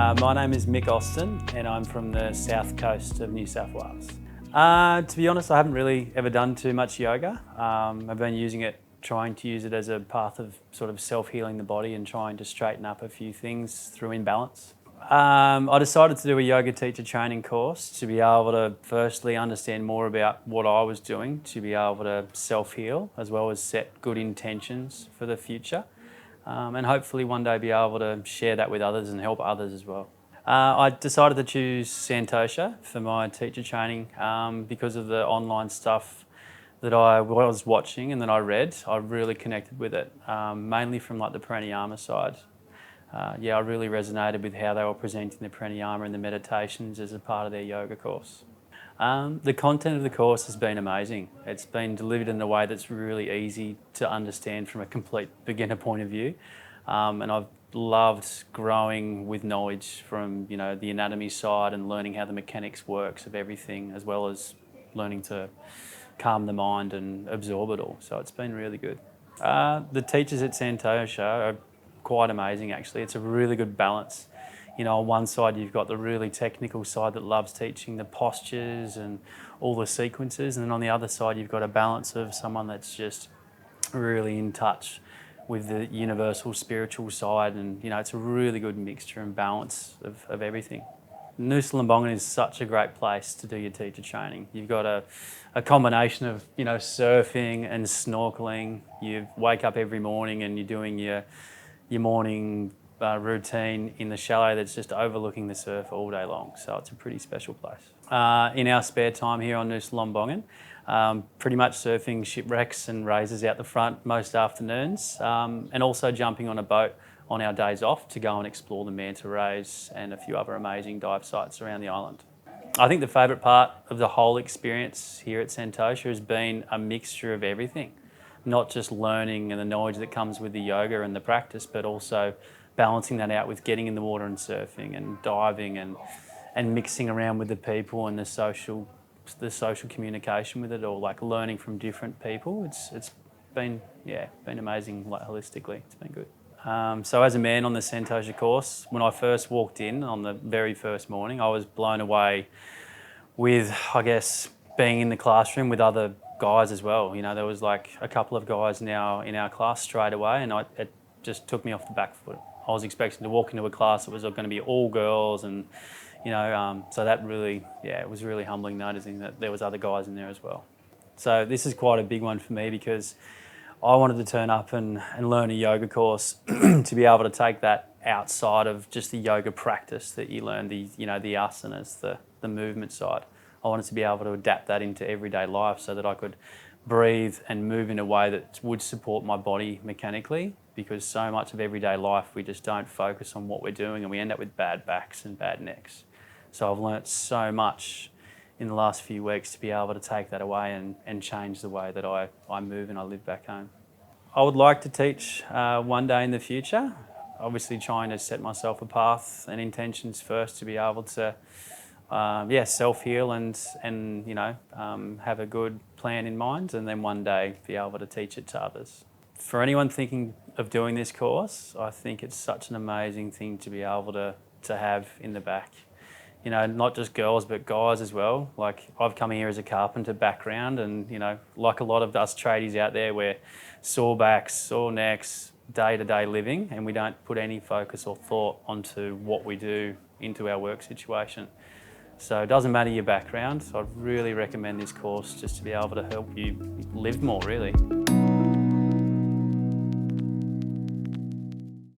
My name is Mick Austin and I'm from the south coast of New South Wales. To be honest, I haven't really ever done too much yoga. I've been trying to use it as a path of sort of self-healing the body and trying to straighten up a few things through imbalance. I decided to do a yoga teacher training course to be able to firstly understand more about what I was doing, to be able to self-heal as well as set good intentions for the future. And hopefully one day be able to share that with others and help others as well. I decided to choose Santosha for my teacher training because of the online stuff that I was watching and that I read. I really connected with it, mainly from like the pranayama side. I really resonated with how they were presenting the pranayama and the meditations as a part of their yoga course. The content of the course has been amazing. It's been delivered in a way that's really easy to understand from a complete beginner point of view. And I've loved growing with knowledge from the anatomy side and learning how the mechanics works of everything, as well as learning to calm the mind and absorb it all. So it's been really good. The teachers at Santosha are quite amazing actually. It's a really good balance. On one side you've got the really technical side that loves teaching the postures and all the sequences, and then on the other side you've got a balance of someone that's just really in touch with the universal spiritual side, and it's a really good mixture and balance of everything. Nusa Lembongan is such a great place to do your teacher training. You've got a combination of surfing and snorkeling. You wake up every morning and you're doing your morning routine in the chalet that's just overlooking the surf all day long. So it's a pretty special place. In our spare time here on Nusa Lembongan, pretty much surfing shipwrecks and raises out the front most afternoons, and also jumping on a boat on our days off to go and explore the manta rays and a few other amazing dive sites around the island. I think the favourite part of the whole experience here at Santosha has been a mixture of everything. Not just learning and the knowledge that comes with the yoga and the practice, but also balancing that out with getting in the water and surfing and diving and mixing around with the people and the social communication with it all, like learning from different people. It's been amazing, like holistically. It's been good. So as a man on the Santosha course, when I first walked in on the very first morning, I was blown away with, I guess, being in the classroom with other guys as well. There was like a couple of guys now in our class straight away, and it just took me off the back foot. I was expecting to walk into a class that was going to be all girls, and so that really, it was really humbling noticing that there was other guys in there as well. So this is quite a big one for me because I wanted to turn up and learn a yoga course to be able to take that outside of just the yoga practice that you learn, the asanas, the movement side. I wanted to be able to adapt that into everyday life so that I could breathe and move in a way that would support my body mechanically, because so much of everyday life we just don't focus on what we're doing and we end up with bad backs and bad necks. So I've learnt so much in the last few weeks to be able to take that away and change the way that I move and I live back home. I would like to teach one day in the future, obviously trying to set myself a path and intentions first to be able to self-heal and have a good plan in mind, and then one day be able to teach it to others. For anyone thinking of doing this course, I think it's such an amazing thing to be able to have in the back. Not just girls, but guys as well. Like, I've come here as a carpenter background, and, like a lot of us tradies out there, we're sore backs, sore necks, day-to-day living, and we don't put any focus or thought onto what we do into our work situation. So it doesn't matter your background. So I'd really recommend this course just to be able to help you live more, really.